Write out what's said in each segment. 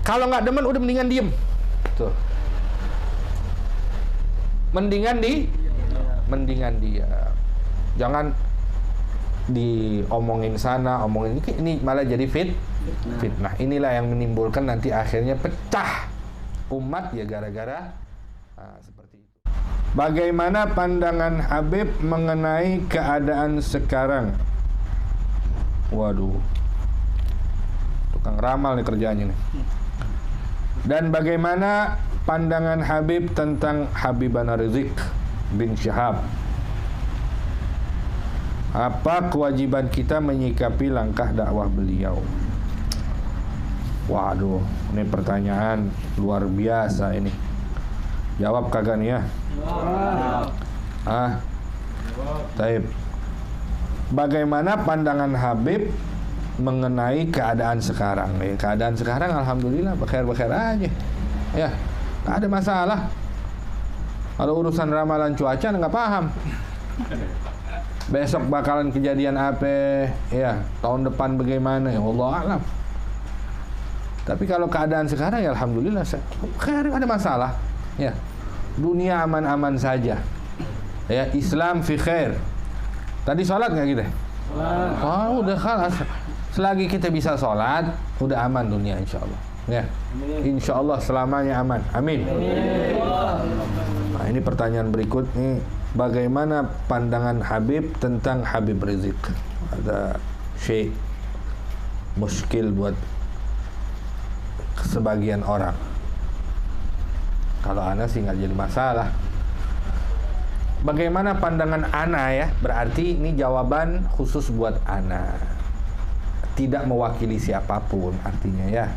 Kalau nggak demen udah mendingan diem. Tuh. Mendingan dia. Jangan diomongin sana, omongin ini malah jadi fitnah. Inilah yang menimbulkan nanti akhirnya pecah umat ya gara-gara seperti itu. Bagaimana pandangan Habib mengenai keadaan sekarang? Waduh, tukang ramal nih kerjaannya nih. Dan bagaimana pandangan Habib tentang Habibana Rizik bin Syihab? Apa kewajiban kita menyikapi langkah dakwah beliau? Waduh, ini pertanyaan luar biasa ini. Jawab kagak nih ya? Taib. Bagaimana pandangan Habib mengenai keadaan sekarang? Keadaan sekarang alhamdulillah bekhair-bekhair aja. Ya, nggak ada masalah. Kalau urusan ramalan cuaca nggak paham. Besok bakalan kejadian apa? Ya, tahun depan bagaimana? Ya Allah alam. Tapi kalau keadaan sekarang ya alhamdulillah nggak ada masalah. Ya, dunia aman-aman saja. Ya, Islam fi khair. Tadi sholat nggak kita? Oh, udah khalas. Selagi kita bisa sholat, udah aman dunia insya Allah. Ya, insya Allah selamanya aman. Amin. Nah, ini pertanyaan berikut nih. Bagaimana pandangan Habib tentang Habib Rizik? Ada syekh muskil buat sebagian orang. Kalau ana sih nggak jadi masalah. Bagaimana pandangan ana ya? Berarti ini jawaban khusus buat ana. Tidak mewakili siapapun artinya ya.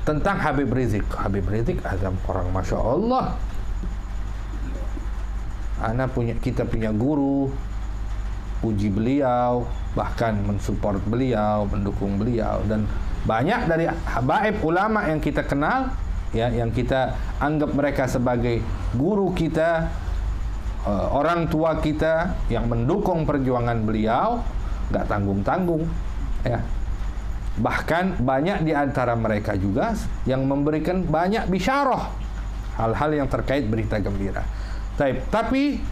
Tentang Habib Rizik. Habib Rizik ada orang Masya Allah. Kita punya guru, puji beliau, bahkan mensupport beliau, mendukung beliau, dan banyak dari habaib ulama yang kita kenal, ya, yang kita anggap mereka sebagai guru kita, orang tua kita yang mendukung perjuangan beliau, nggak tanggung-tanggung, ya. Bahkan banyak di antara mereka juga yang memberikan banyak bisyarah, hal-hal yang terkait berita gembira. Tapi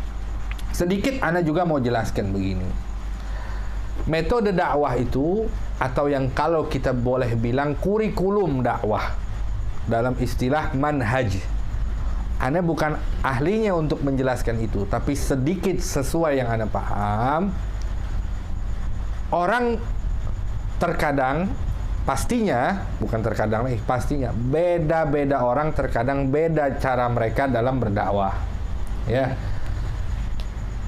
sedikit ana juga mau jelaskan begini. Metode dakwah itu, atau yang kalau kita boleh bilang kurikulum dakwah, dalam istilah manhaj. Ana bukan ahlinya untuk menjelaskan itu, tapi sedikit sesuai yang ana paham. Orang terkadang, pastinya, bukan terkadang lagi, pastinya beda-beda orang, terkadang beda cara mereka dalam berdakwah. Ya,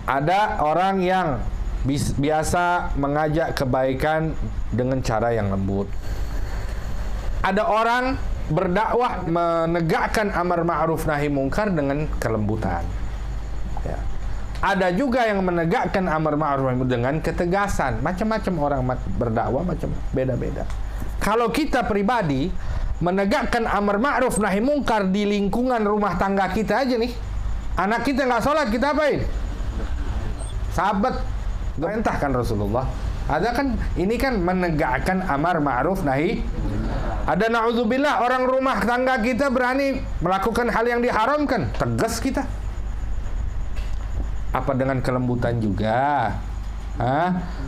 ada orang yang biasa mengajak kebaikan dengan cara yang lembut. Ada orang berdakwah menegakkan amar ma'ruf nahi mungkar dengan kelembutan. Ya. Ada juga yang menegakkan amar ma'ruf nahi mungkar dengan ketegasan. Macam-macam orang berdakwah, macam beda-beda. Kalau kita pribadi menegakkan amar ma'ruf nahi mungkar di lingkungan rumah tangga kita aja nih. Anak kita nggak sholat, kita apain? Sahabat perintahkan Rasulullah. Ada kan, ini kan menegakkan amar ma'ruf nahi. Ada na'udzubillah orang rumah tangga kita berani melakukan hal yang diharamkan, tegas kita. Apa dengan kelembutan juga?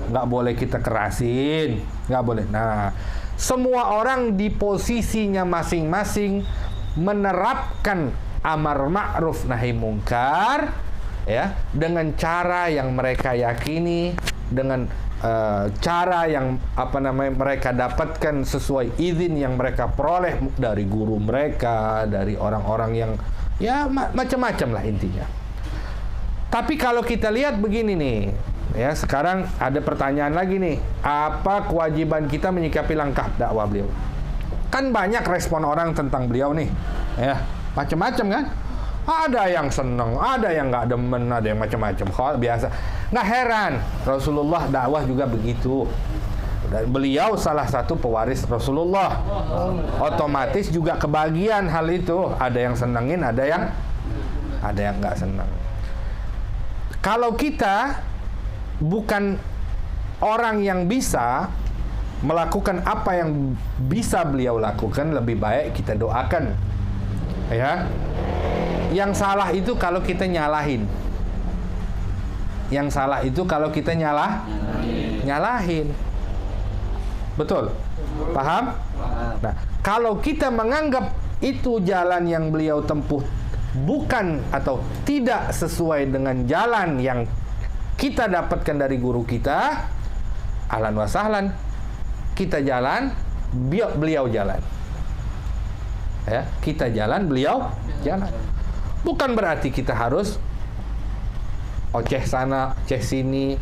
Nggak boleh kita kerasin, nggak boleh. Nah, semua orang di posisinya masing-masing menerapkan amar ma'ruf nahi mungkar, ya, dengan cara yang mereka yakini, dengan cara yang mereka dapatkan sesuai izin yang mereka peroleh dari guru mereka, dari orang-orang yang ya macam-macam lah intinya. Tapi kalau kita lihat begini nih, ya, sekarang ada pertanyaan lagi nih, apa kewajiban kita menyikapi langkah dakwah beliau? Kan banyak respon orang tentang beliau nih, ya. Macam-macam kan? Ada yang senang, ada yang nggak demen, ada yang macam-macam. Biasa. Nggak heran, Rasulullah dakwah juga begitu. Dan beliau salah satu pewaris Rasulullah. Otomatis juga kebagian hal itu. Ada yang senengin, ada yang nggak senang. Kalau kita bukan orang yang bisa melakukan apa yang bisa beliau lakukan, lebih baik kita doakan. Ya. Yang salah itu kalau kita nyalahin. Yang salah itu kalau kita nyalahin. Betul? Paham? Nah, kalau kita menganggap itu jalan yang beliau tempuh bukan atau tidak sesuai dengan jalan yang kita dapatkan dari guru kita, ahlan wa sahlan, kita jalan, beliau jalan. Ya, kita jalan, beliau jalan. Bukan berarti kita harus oceh sana, oceh sini,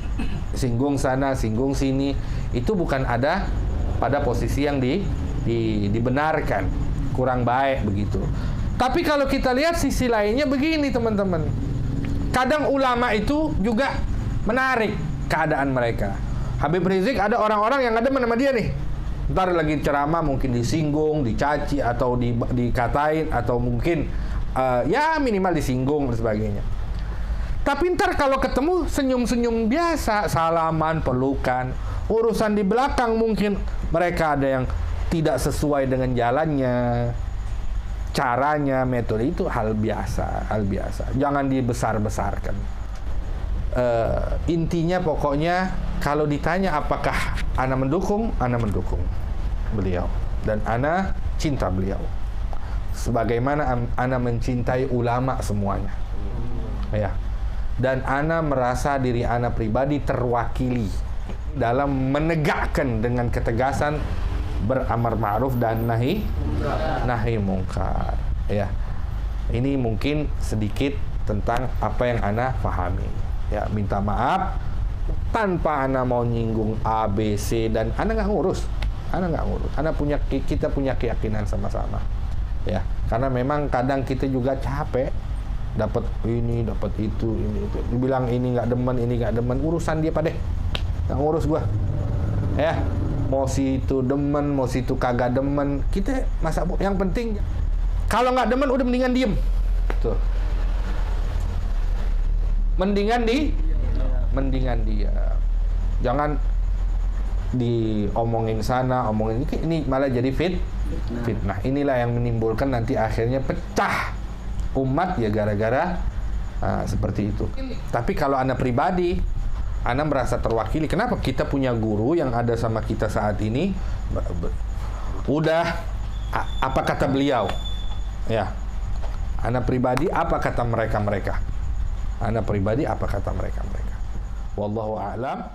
singgung sana, singgung sini. Itu bukan ada pada posisi yang dibenarkan. Kurang baik begitu. Tapi kalau kita lihat sisi lainnya begini teman-teman. Kadang ulama itu juga menarik keadaan mereka. Habib Rizik ada orang-orang yang ada sama dia nih. Ntar lagi ceramah mungkin disinggung, dicaci atau dikatain atau mungkin ya minimal disinggung dan sebagainya. Tapi ntar kalau ketemu senyum-senyum biasa, salaman, pelukan. Urusan di belakang mungkin mereka ada yang tidak sesuai dengan jalannya, caranya, metode, itu hal biasa. Jangan dibesar-besarkan. Intinya pokoknya kalau ditanya apakah ana mendukung beliau dan ana cinta beliau. Sebagaimana ana mencintai ulama semuanya. Ya. Dan ana merasa diri ana pribadi terwakili dalam menegakkan dengan ketegasan beramar ma'ruf dan nahi mungkar. Ya. Ini mungkin sedikit tentang apa yang ana pahami. Ya, minta maaf tanpa ana mau nyinggung A, B, C, dan ana nggak ngurus. Kita punya keyakinan sama-sama. Ya, karena memang kadang kita juga capek dapat ini, dapat itu, ini itu. Dibilang ini nggak demen, urusan dia padeh. Nggak ngurus gua. Ya. Mau si itu demen, mau si itu kagak demen, kita masa yang penting kalau nggak demen udah mendingan diem. Tuh. Mendingan dia. Jangan diomongin sana, omongin ini malah jadi fitnah. Inilah yang menimbulkan nanti akhirnya pecah umat ya gara-gara seperti itu. Tapi kalau Anda pribadi, Anda merasa terwakili. Kenapa? Kita punya guru yang ada sama kita saat ini. Udah, apa kata beliau? Ya, Anda pribadi, apa kata mereka? Anda pribadi, apa kata mereka? Wallahu a'lam.